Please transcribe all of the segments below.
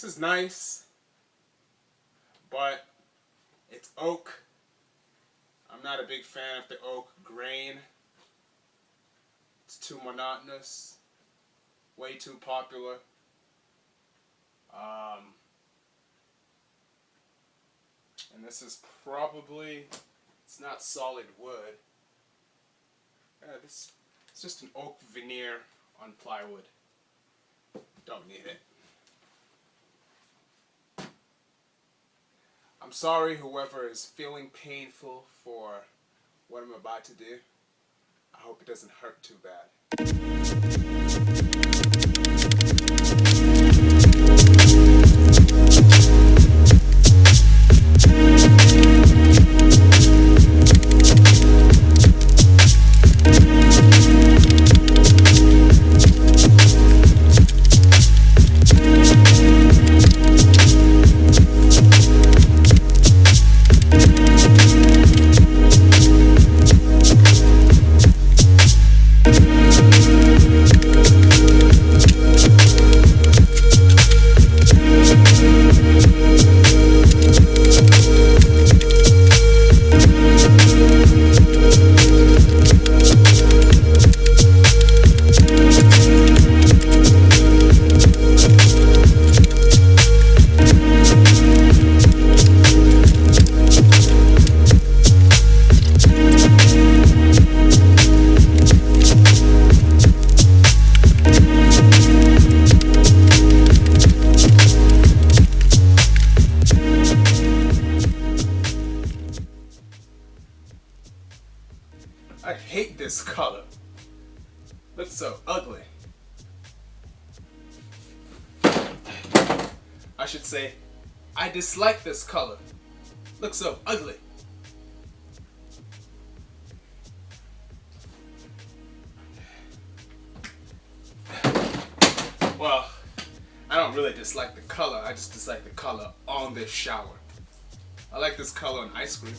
This is nice, but it's oak. I'm not a big fan of the oak grain. It's too monotonous, way too popular. And this is probably, it's not solid wood. It's just an oak veneer on plywood. Don't need it. I'm sorry whoever is feeling painful for what I'm about to do. I hope it doesn't hurt too bad. I hate this color. Looks so ugly. I should say, I dislike this color. Looks so ugly. Well, I don't really dislike the color, I just dislike the color on this shower. I like this color on ice cream.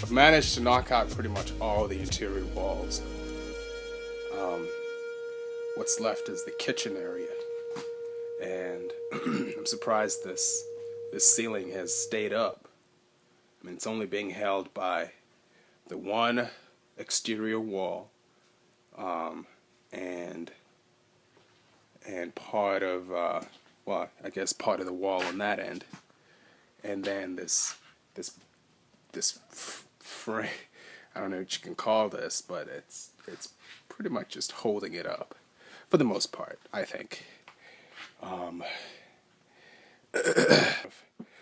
I've managed to knock out pretty much all the interior walls. What's left is the kitchen area, and I'm surprised this ceiling has stayed up. I mean, it's only being held by the one exterior wall, and part of well, I guess part of the wall on that end, and then this frame. I don't know what you can call this, but it's pretty much just holding it up for the most part, I think.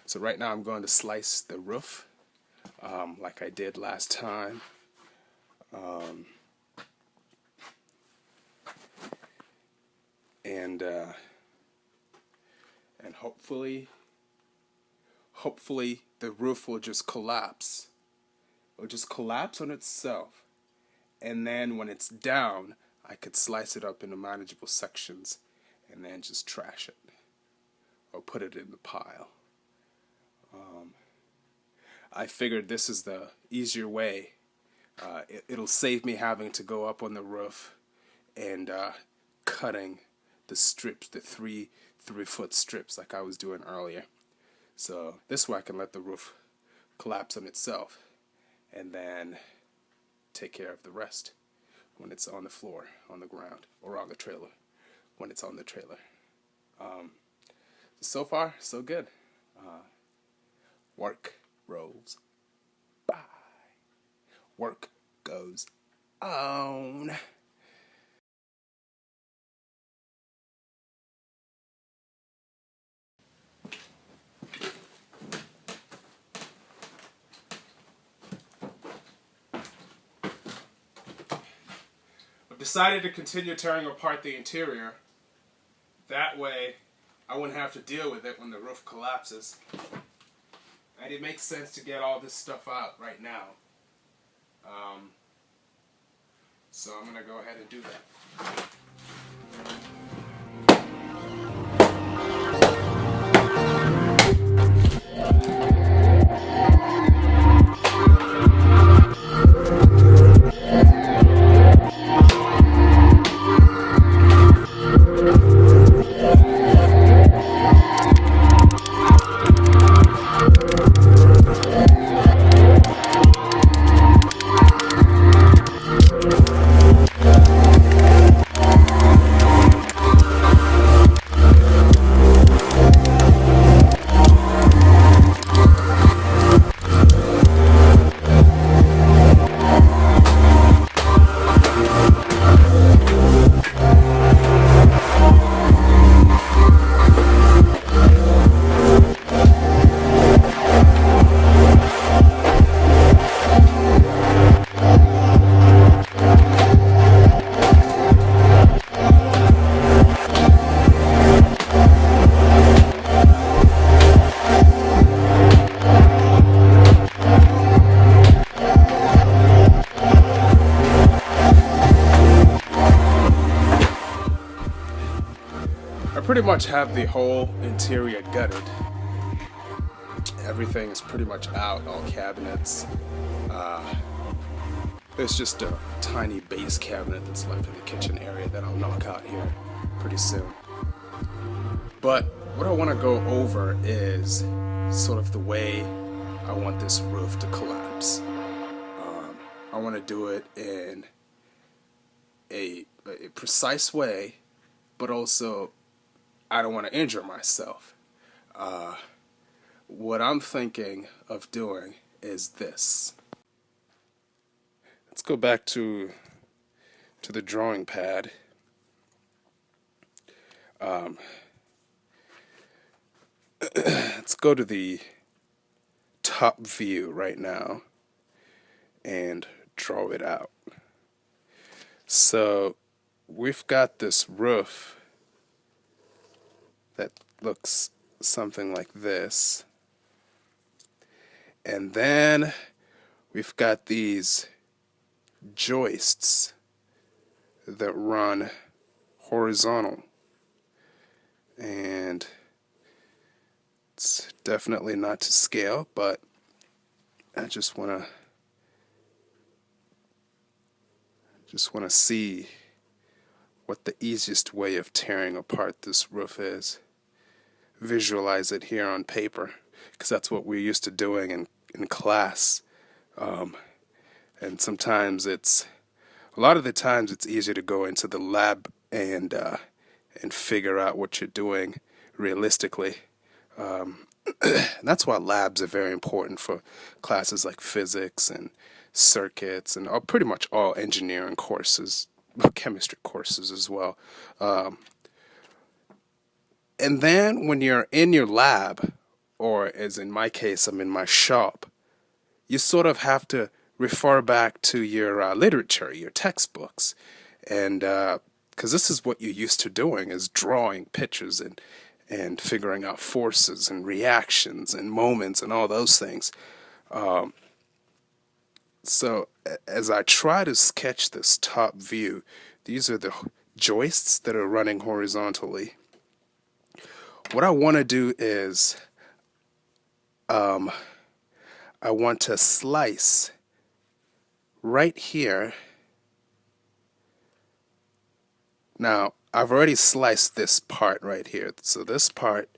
So right now I'm going to slice the roof like I did last time. And hopefully the roof will just collapse. It'll just collapse on itself, and then when it's down, I could slice it up into manageable sections and then just trash it or put it in the pile. I figured this is the easier way. It'll save me having to go up on the roof and cutting the strips, the three 3-foot strips like I was doing earlier. So this way I can let the roof collapse on itself and then take care of the rest when it's on the floor, on the ground, or on the trailer, when it's on the trailer. So far, so good. Work rolls by. Work goes on. decided to continue tearing apart the interior. That way, I wouldn't have to deal with it when the roof collapses. And it makes sense to get all this stuff out right now. So I'm going to go ahead and do that. Pretty much have the whole interior gutted. Everything is pretty much out, all cabinets. There's just a tiny base cabinet that's left in the kitchen area that I'll knock out here pretty soon. But what I want to go over is sort of the way I want this roof to collapse. I want to do it in a precise way, but also I don't want to injure myself. What I'm thinking of doing is this. Let's go back to the drawing pad. Let's go to the top view right now and draw it out. So we've got this roof that looks something like this. And then we've got these joists that run horizontal. And it's definitely not to scale, but I just want to see what the easiest way of tearing apart this roof is. Visualize it here on paper, because that's what we're used to doing in class. And sometimes a lot of the times it's easier to go into the lab and figure out what you're doing realistically. That's why labs are very important for classes like physics and circuits and pretty much all engineering courses, chemistry courses as well. And then when you're in your lab, or as in my case, I'm in my shop, you sort of have to refer back to your literature, your textbooks. And because this is what you're used to doing, is drawing pictures and figuring out forces and reactions and moments and all those things. So as I try to sketch this top view, these are the joists that are running horizontally. What I want to do is I want to slice right here. Now, I've already sliced this part right here. So this part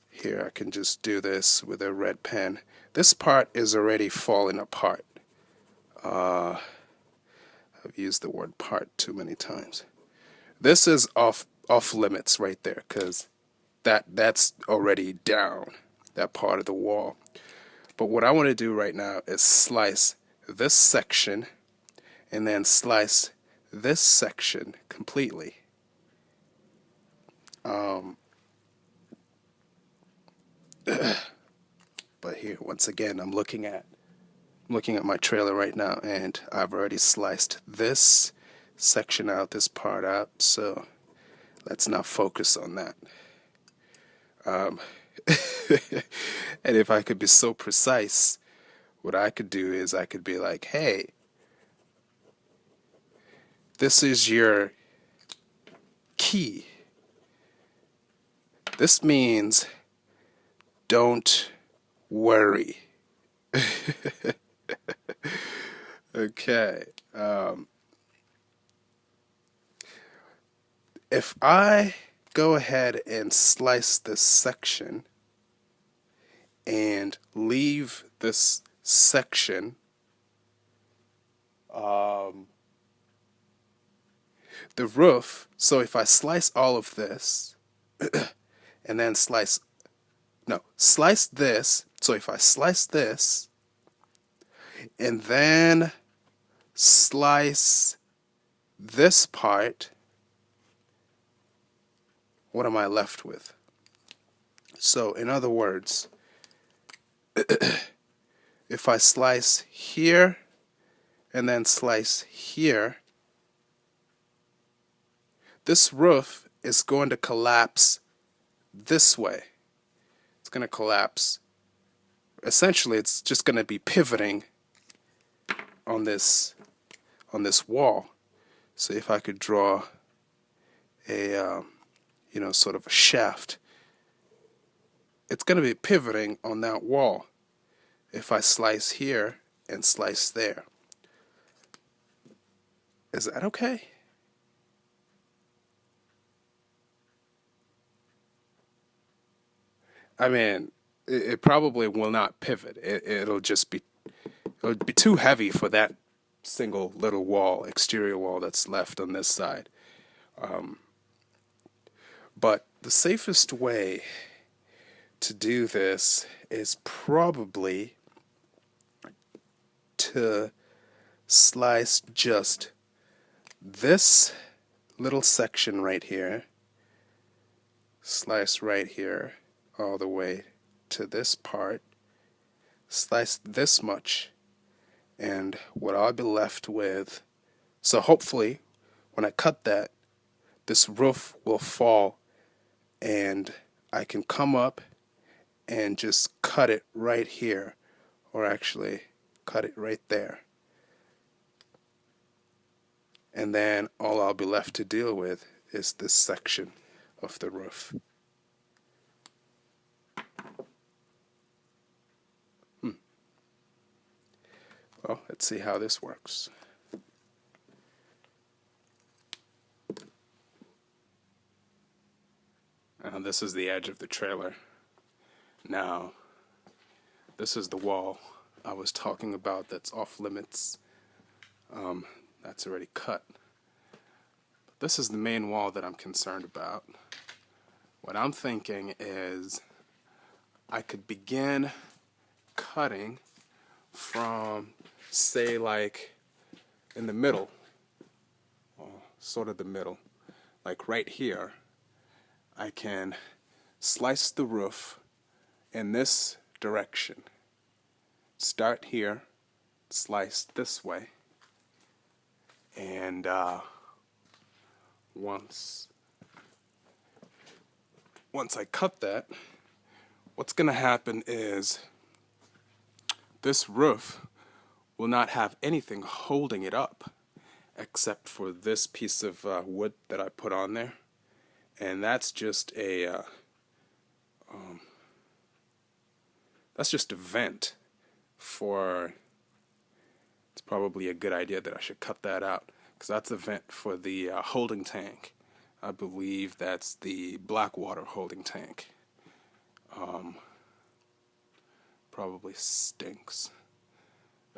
here, I can just do this with a red pen. This part is already falling apart. I've used the word part too many times. This is off limits right there, because that's already down, that part of the wall. But what I want to do right now is slice this section and then slice this section completely. But here, once again, I'm looking at my trailer right now, and I've already sliced this, section out this part out, so let's not focus on that. And if I could be so precise, what I could do is I could be like, hey, this is your key. This means don't worry. Okay. If I go ahead and slice this section and leave this section the roof, so if I slice all of this and then slice this, so if I slice this and then slice this part, what am I left with? So in other words, if I slice here and then slice here, this roof is going to collapse this way. It's going to collapse. Essentially, it's just going to be pivoting on this wall. So if I could draw a sort of a shaft, it's going to be pivoting on that wall if I slice here and slice there. Is that okay? I mean, it probably will not pivot. It'll be too heavy for that single little wall, exterior wall that's left on this side. But the safest way to do this is probably to slice just this little section right here, slice right here all the way to this part, slice this much, and what I'll be left with, so hopefully when I cut that, this roof will fall and I can come up and just cut it right here, or actually cut it right there. And then all I'll be left to deal with is this section of the roof. Well, let's see how this works. This is the edge of the trailer. Now, this is the wall I was talking about that's off limits. That's already cut. But this is the main wall that I'm concerned about. What I'm thinking is I could begin cutting from, say, like in the middle, or sort of the middle, like right here. I can slice the roof in this direction. Start here, slice this way, and once I cut that, what's going to happen is this roof will not have anything holding it up except for this piece of wood that I put on there. And that's just a vent for, it's probably a good idea that I should cut that out, because that's a vent for the holding tank. I believe that's the black water holding tank. Probably stinks.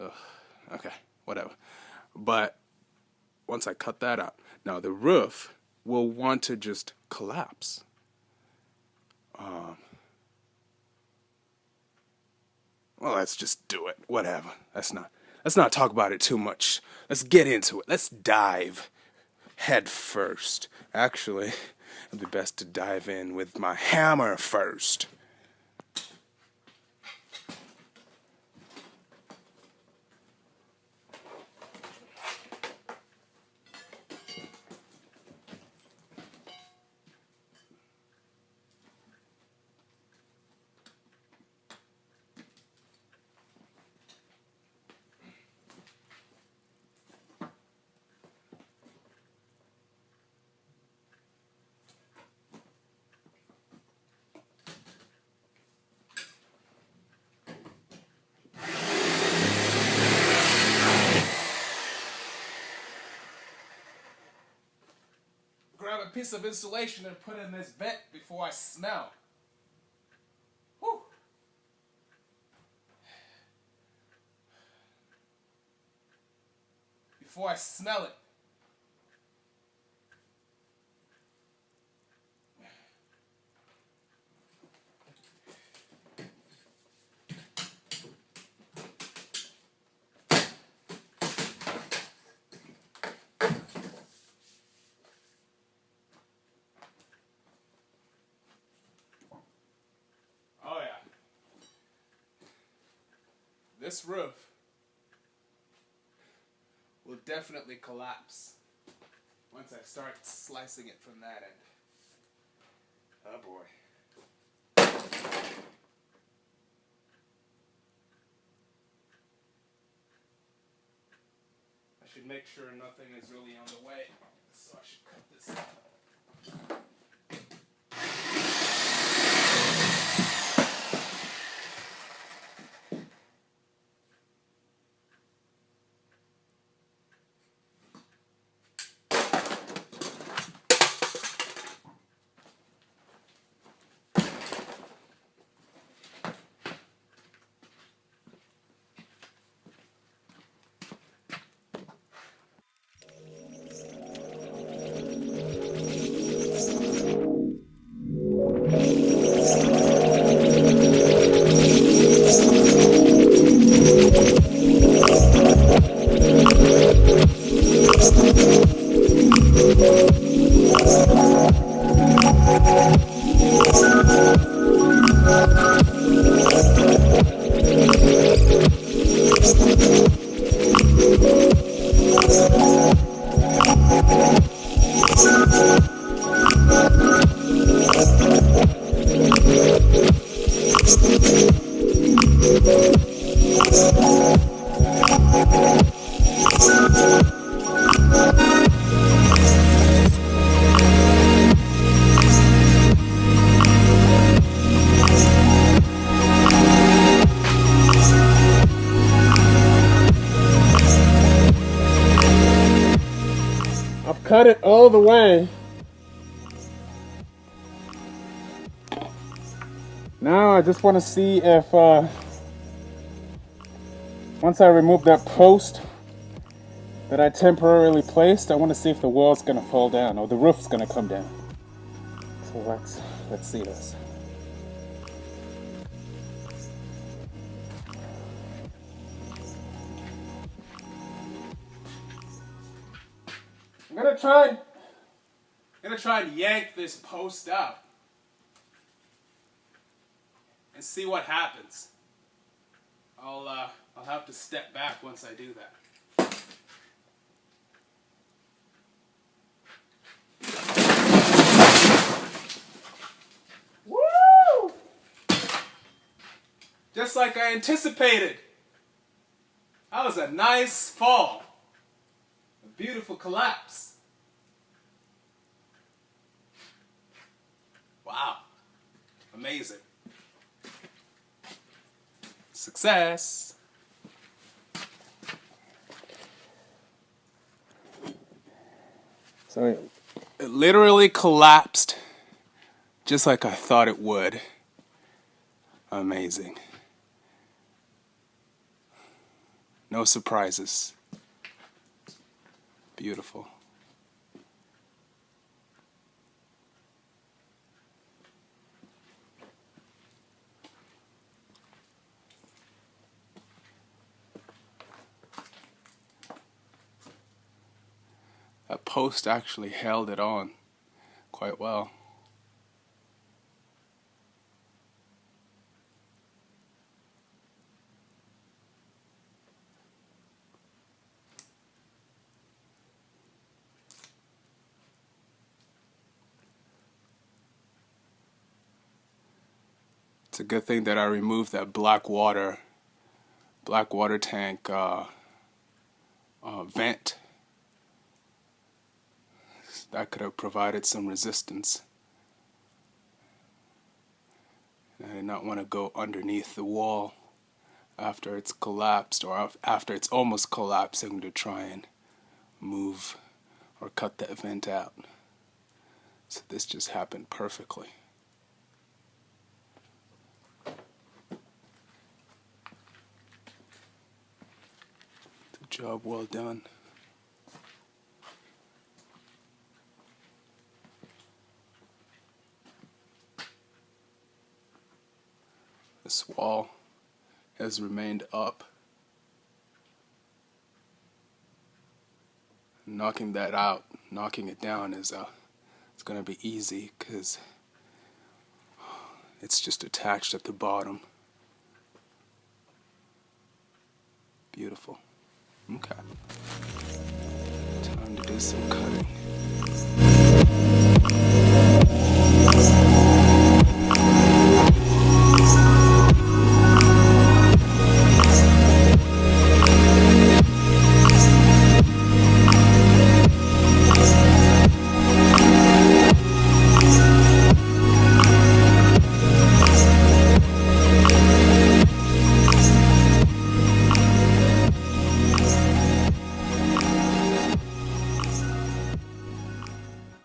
Ugh. Okay, whatever. But once I cut that out, now the roof will want to just collapse. Well, let's just do it. Whatever. Let's not talk about it too much. Let's get into it. Let's dive head first. Actually, it'd be best to dive in with my hammer first. a piece of insulation to put in this vent before I smell. Whew. Before I smell it. Oh yeah. This roof will definitely collapse once I start slicing it from that end. Oh boy. I should make sure nothing is really on the way, so I should cut this out. I've cut it all the way. Now I just want to see if once I remove that post that I temporarily placed, I want to see if the wall's going to fall down or the roof's going to come down. So let's see this. I'm gonna try and yank this post up and see what happens. I'll have to step back once I do that. Woo! Just like I anticipated. That was a nice fall. A beautiful collapse. Wow. Amazing. Success. So it literally collapsed just like I thought it would. Amazing. No surprises. Beautiful. That post actually held it on quite well. It's a good thing that I removed that black water tank vent. That could have provided some resistance. And I did not want to go underneath the wall after it's collapsed or after it's almost collapsing to try and move or cut that vent out. So this just happened perfectly. The job well done. This wall has remained up. Knocking that out, knocking it down is it's going to be easy because it's just attached at the bottom. Beautiful. Okay. Time to do some cutting.